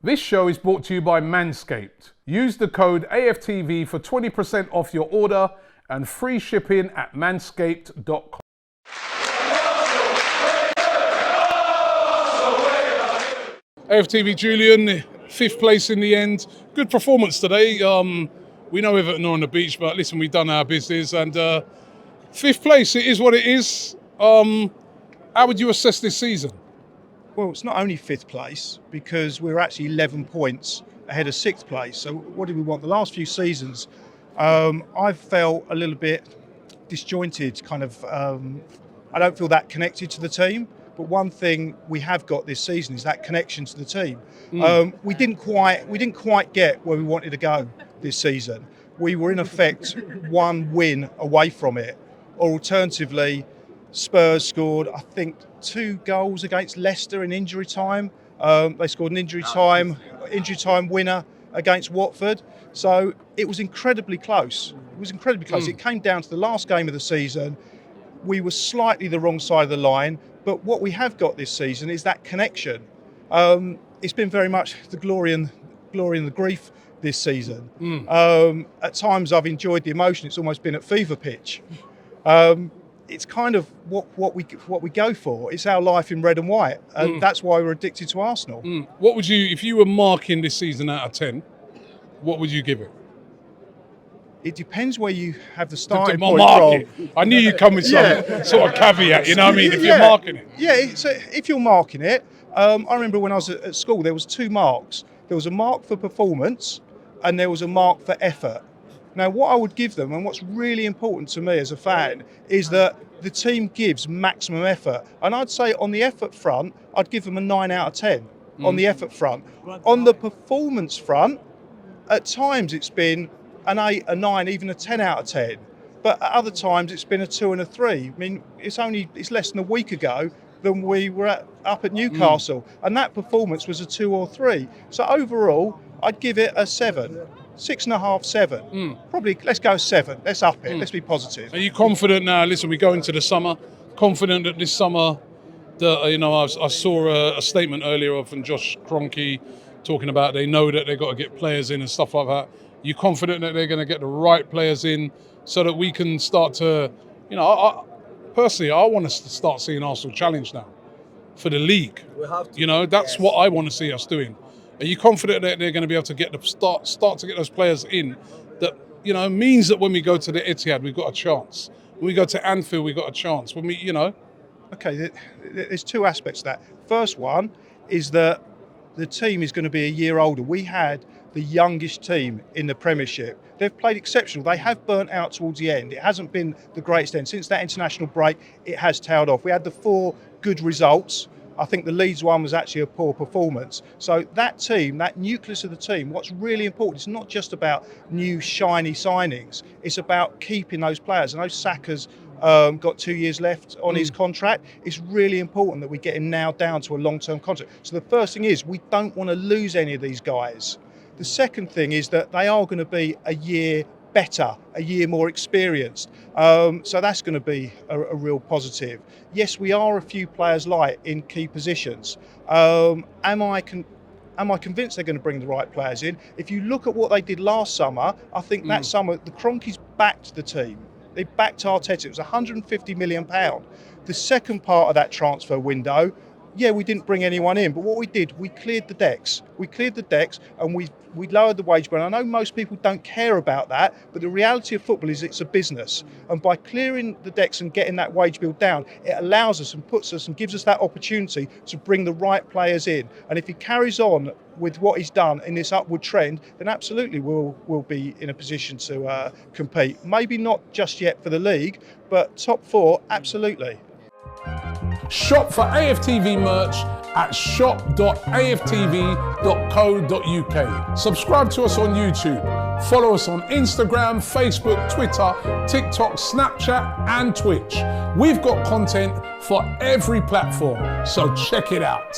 This show is brought to you by Manscaped. Use the code AFTV for 20% off your order and free shipping at manscaped.com. AFTV Julian, 5th place in the end. Good performance today. We know Everton are on the beach, but listen, we've done our business and 5th place, it is what it is. How would you assess this season? Well, it's not only 5th place because we're actually 11 points ahead of 6th place. So what do we want? The last few seasons, I've felt a little bit disjointed, I don't feel that connected to the team. But one thing we have got this season is that connection to the team. We didn't quite get where we wanted to go this season. We were in effect one win away from it. Or alternatively, Spurs scored, I think, 2 goals against Leicester in injury time. They scored an injury time winner against Watford. So it was incredibly close. It came down to the last game of the season. We were slightly the wrong side of the line, but what we have got this season is that connection. It's been very much the glory and the grief this season. At times I've enjoyed the emotion. It's almost been at fever pitch. It's kind of what we go for. It's our life in red and white, and that's why we're addicted to Arsenal. What would you, if you were marking this season out of 10, what would you give it? It depends where you have the starting point from. I knew you'd come with some sort of caveat, you know what I mean, if you're marking it. Yeah, so if you're marking it, I remember when I was at school, there was 2 marks. There was a mark for performance and there was a mark for effort. Now, what I would give them, and what's really important to me as a fan, is that the team gives maximum effort. And I'd say on the effort front, I'd give them a 9 out of 10 on the effort front. On the performance front, at times it's been an 8, a 9, even a 10 out of 10. But at other times it's been a 2 and a 3. I mean, it's less than a week ago than we were up at Newcastle. And that performance was a 2 or 3. So overall, I'd give it a 7. 6.5, 7. Probably, let's go 7. Let's up it. Let's be positive. Are you confident now? Listen, we go into the summer. Confident that this summer, I saw a statement earlier from Josh Kroenke talking about they know that they've got to get players in and stuff like that. You confident that they're going to get the right players in so that we can start to, personally, I want us to start seeing Arsenal challenge now for the league. We have to. That's what I want to see us doing. Are you confident that they're going to be able to get start to get those players in that, means that when we go to the Etihad, we've got a chance. When we go to Anfield, we've got a chance. When we, Okay, there's 2 aspects to that. First one is that the team is going to be a year older. We had the youngest team in the Premiership. They've played exceptional. They have burnt out towards the end. It hasn't been the greatest end. Since that international break, it has tailed off. We had the 4 good results. I think the Leeds one was actually a poor performance. So that team, that nucleus of the team, what's really important, it's not just about new shiny signings. It's about keeping those players. I know Saka's got 2 years left on his contract. It's really important that we get him now down to a long-term contract. So the first thing is we don't want to lose any of these guys. The second thing is that they are going to be a year better, a year more experienced. So that's going to be a real positive. Yes, we are a few players light in key positions. Am I convinced they're going to bring the right players in? If you look at what they did last summer, I think that summer the Kroenkes backed the team. They backed Arteta. It was £150 million. The second part of that transfer window, we didn't bring anyone in, but what we did, we cleared the decks. And we lowered the wage bill. I know most people don't care about that, but the reality of football is it's a business. And by clearing the decks and getting that wage bill down, it allows us and puts us and gives us that opportunity to bring the right players in. And if he carries on with what he's done in this upward trend, then absolutely we'll be in a position to compete. Maybe not just yet for the league, but top 4, absolutely. Shop for AFTV merch at shop.aftv.co.uk. Subscribe to us on YouTube. Follow us on Instagram, Facebook, Twitter, TikTok, Snapchat, and Twitch. We've got content for every platform, so check it out.